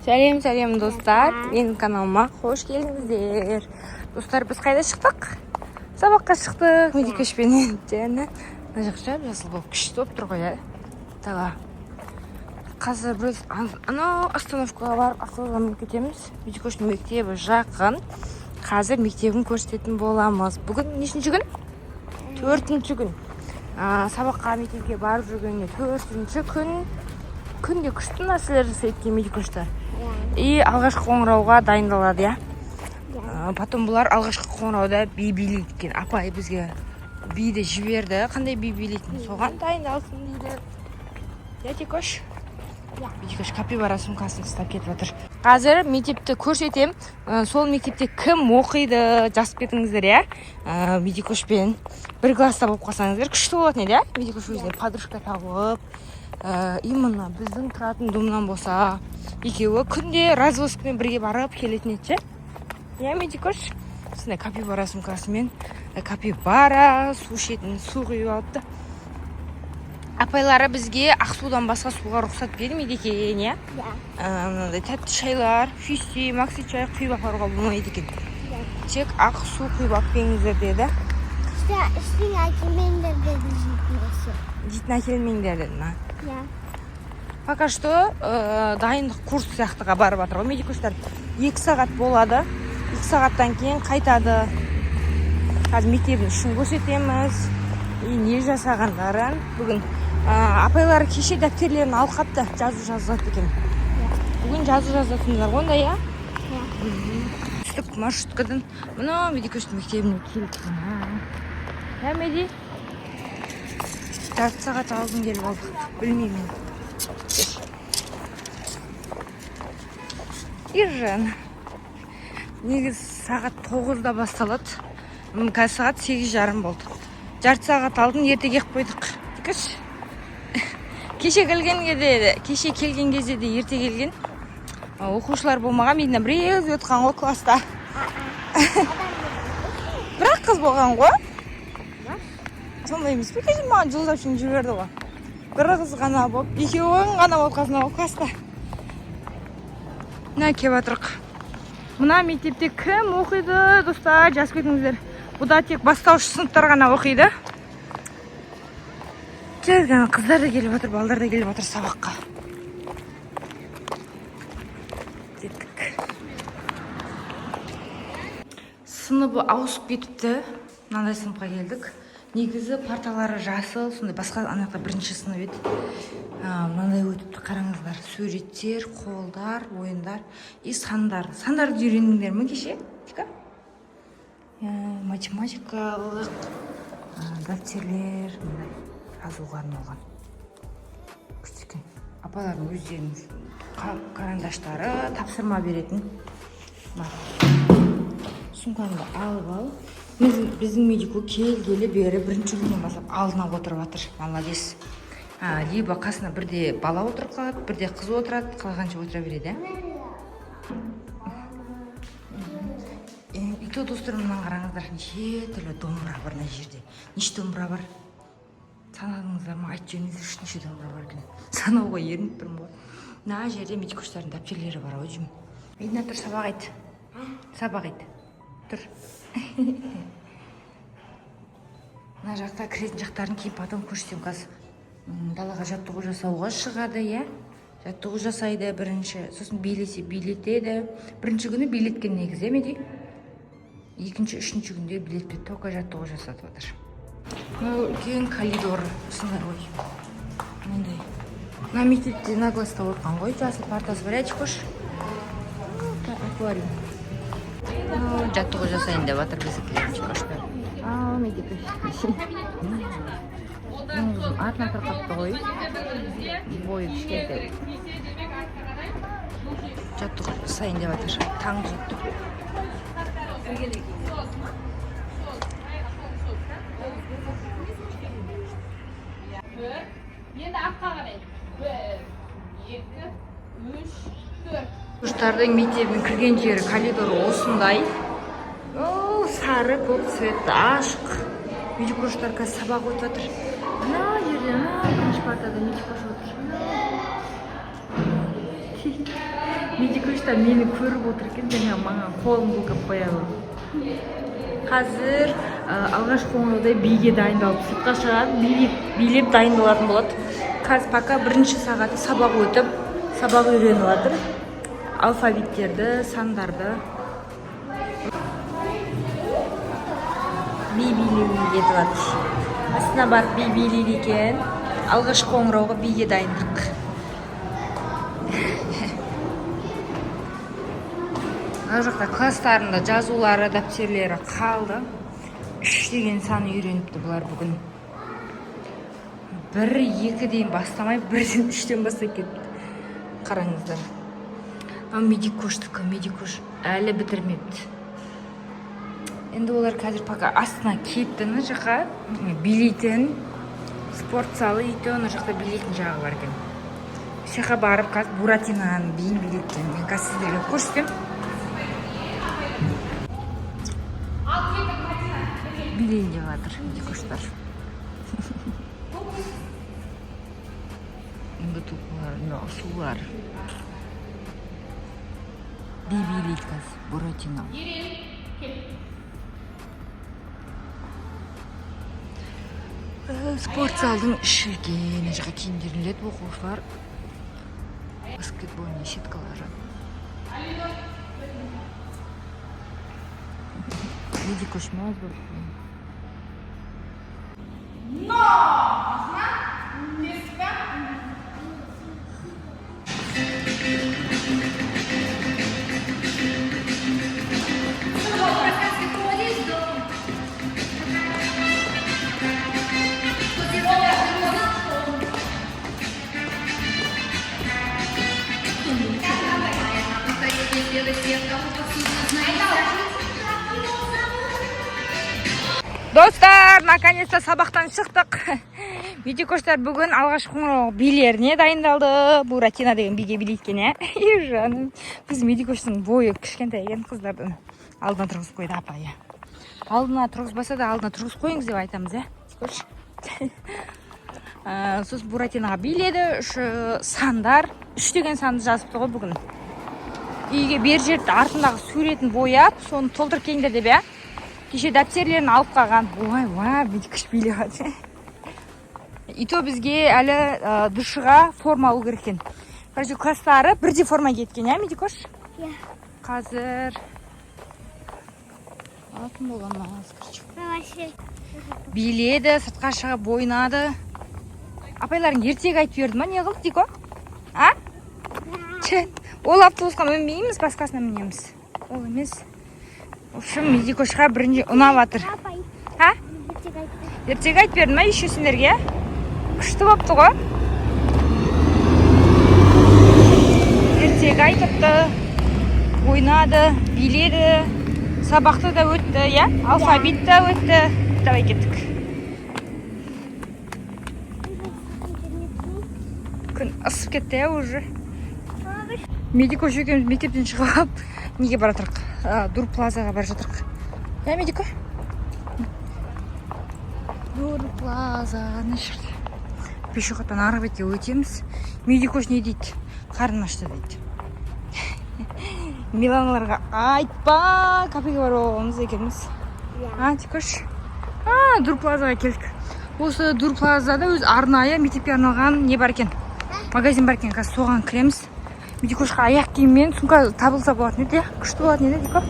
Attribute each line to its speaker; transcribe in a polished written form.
Speaker 1: Сәлем достар, менің каналыма қош келдіңіздер. Достар, біз қайда шықтық? Сабаққа шықтық, Медикошпенен. Мына жақша жасыл болып күшті болып тұр ғой, тала. Қазір біз анау остановкаға барып автобуспен кетеміз. Медикоштың мектебі жақын. Қазір мектебін көрсететін боламыз. Бүгін нешінші күн? 4-ші күн. Сабаққа мектепке барып жүргенде 4-ші күн. Күнде күшті нәрселер жасайды екен Медикошта. И алғашқы қоңырауға дайындалады, Потом бұлар алғашқы қоңырауда би билейді екен. Апай бізге биді жіберді. Қандай би билейтін? Соған дайындалсын дейді. Медикош? Медикош капибара сумкасын ұстап кетіп отыр. Қазір мектепті көрсетем. Сол мектепте кім оқиды? Жазып кетіңіздер, Медикошпен бір класста болып қалсаңыздар күшті болатын еді, Медикош өзіне подружка тауып, именно біздің тұратын домнан болса, екеуі күнде развозкамен бірге барып келетін еді. Медикош сондай капибара сумкасымен капибара су ішетін, су құйып алыпты. Апайлары бізге ақсудан басқа суға рұқсат бермейді екен, мынандай тәтті шайлар, фюсти, макси чай құйып апаруға болмайды екен. Тек ақ су құйып алып келіңіздер деді.
Speaker 2: Іштің әкелмеңдер деді жейтін.
Speaker 1: Жейтін әкелмеңдер деді, Пока что дайындық курс сияқтыға барып жатыр ғой. Медикоштар 2 сағат болады. 2 сағаттан кейін қайтады. Қазір мектебін үшін көрсетеміз. Не жасағандарын. Бүгін апайлары кеше дәптерлерін алып қапты. Жазу жазылады екен. Бүгін жазу жазатындар онда, Түстік маршруткадан мұны Медикоштың мектебіне келдік. Меди? 4 сағат алдын келіп алдық. Білмеймін. Иржан. Негіз сағат 9-да басталады. Қазір сағат 8:30 болды. Жарты сағат алдын ерте келіп қойдық. Кеше келген кезде де ерте келген. Оқушылар болмаған, мені біреу өтқан ғой класста. Бірақ қыз болған ғой. Сондай емес пе, кеше маған жылдап үшін жіберді ғой. Бір қыз ғана болып, екеуің ғана болып қасына болып класста. Кеп атырық. Мұна мектепте кім оқиды, достар, жазып кетіңіздер. Бұда тек бастауыш сыныптар ғана оқиды. Келген қыздар да келіп отыр, балдар да келіп отыр сабаққа. Кеттік. Сыныбы ауысып кетіпті. Мынандай сыныпқа келдік. Негізі парталары жасыл, сондай басқа анақта бірінші сынып еді. Мынандай өтіпті, қараңыздар. Суреттер, қолдар, ойындар и сандар. Сандарды үйрендіңдер ме кеше? Математикалық дәптерлер, жазуға арналған. Күшті. Апалардың өздерінің карандаштары тапсырма беретін. Сумканы алып ал. Біздің медику келгелі бері бірінші күннен бастап алдына отырып жатыр. Молодец. Либо қасына бірде бала отырып қалады, бірде қыз отырады, қалғанша отыра береді. И то достарымнан қараңыздар, неше түрлі домбыра бар мына жерде. Неше домбыра бар? Санадыңыздар ма? Айтып жөніңіздер, неше домбыра бар екен. Санауға ерініп тұрмын ғой. Мына жерде Медикоштардың дәптерлері бар ғой деймін. Мына тұр, сабақ айт. Сабақ айт. Тұр. Мына жақта кіретін жақтарын кейін потом көрсетем. Қазір балаға жаттығу жасауға шығады, жаттығу жасайды бірінші, сосын билетеді. Бірінші күні билеткен негізі, Меди? Екінші, үшінші күнде билетпеді, тоқа жаттығу жасатып отыр. Үлкен коридор, сындар ғой. Мындай. Мына мектепте на класста отқан ғой, жасыл партасы бар, Медикош. Аквариум. Жаттығу жасайын деп жатыр біздікілер, Медикошта. Медикош. Артына тұрқапты ғой. Бойы кішкентай. Жаттығу жасайын деп жатыр. Таңғы жаттығу.
Speaker 3: Енді артқа қарай. 1, 2, 3, 4.
Speaker 1: Құштардың мектебін кірген жері коридоры осындай. Сары, көк цветті, ашық. Медикоштар қазір сабақ өтіп жатыр. Мына жерде, бірінші партада Медикош отыр. Медикош та мені көріп отыр екен, және маған қолын бұлғап қояды. Қазір алғаш қоңыраудай биге дайындалып сыртқа шығады, билеп дайындалатын болады. Қазір пока бірінші сағаты сабақ өтіп, сабақ үйреніп жатыр. Алфавиттерді, сандарды. Би билеуге кетіп жатыр. Астына барып би билейді екен. Алғаш қоңырауға биге дайындық. Ар жақта класстарында жазулары, дәптерлері қалды. 3 деген сан үйреніпті бұлар бүгін. 1-2 дейін бастамай, 1-ден 3-тен бастап кетті. Қараңыздар. Медикоштікі, медикош әлі бітірмепті. Енді олар қазір пока астына кетті, ана жаққа билейтін спорт залы үйті, ана жақта билейтін жағы бар екен. Шақа барып қазір Буратинаның биін билейтін. Мен қазір сіздерге көрсетем. Билейін деп жатыр медикоштар. Бұтықларында сулар. Би билейді қазір Буратина. Спорт залдың ішілге, ана жаққа киімдерін іледі оқушылар. Баскетбольный сеткалары. Медикош мәз болып. Достар, наконец-то сабақтан шықтық. Медикоштар бүгін алғаш қоңырау билеріне дайындалды. Буратина деген биге билейткен, е? Жаным, біз медикоштың бойы кішкентай екен, қыздардың алдына тұрғыз қойды апайы. Алдына тұрғызбаса да алдына тұрғыз қойыңыз деп айтамыз, көрші. Сосын Буратинаға биледі, сандар, 3 деген санды жазыпты ғой бүгін. Үйге бер жерді артындағы суретін бояп, соны толтырып келіңдер деп, кеше дәптерлерін алып қалған. Ой, медикош биледі. Ито бізге әлі душыға форма алу керек екен. Қазір класстары бірде форма кеткен, медикош?
Speaker 2: Иә.
Speaker 1: Қазір алтын болған мағыз. Биледі, сыртқа шығып ойнады. Апайларың ертегі айтып берді ма, не қылды, Дико? Ол автобусқа мінбейміз, басқасына мінеміз. Ол емес. В общем, медикошқа бірінші ұнап атыр. Ертегі айтып берді ма, еще сендерге? Күшті бопты ғой. Ертегі айтыпты, ойнады, биледі, сабақты да өтті, алфавит та өтті. Давай кеттік. Күн ысып кетті, уже. Медико екеуміз мектептен шығып, неге бара жатырық? Дур плазаға бара жатырық. Медико? Дур плаза, не жерде? Пешеходтан ары бетке өтеміз. Медикош не дейді? Қарның ашты дейді. Миланаларға айтпа, кафеге баруымыз екенбіз. Дикош? Дур плазаға келдік. Осы Дур плазада өз арнайы мектепке арналған не бар екен? Магазин бар екен, қазір соған кіреміз. Медикошқа аяқ киіммен сумка табылса болатын еді, күшті болатын еді, Дико.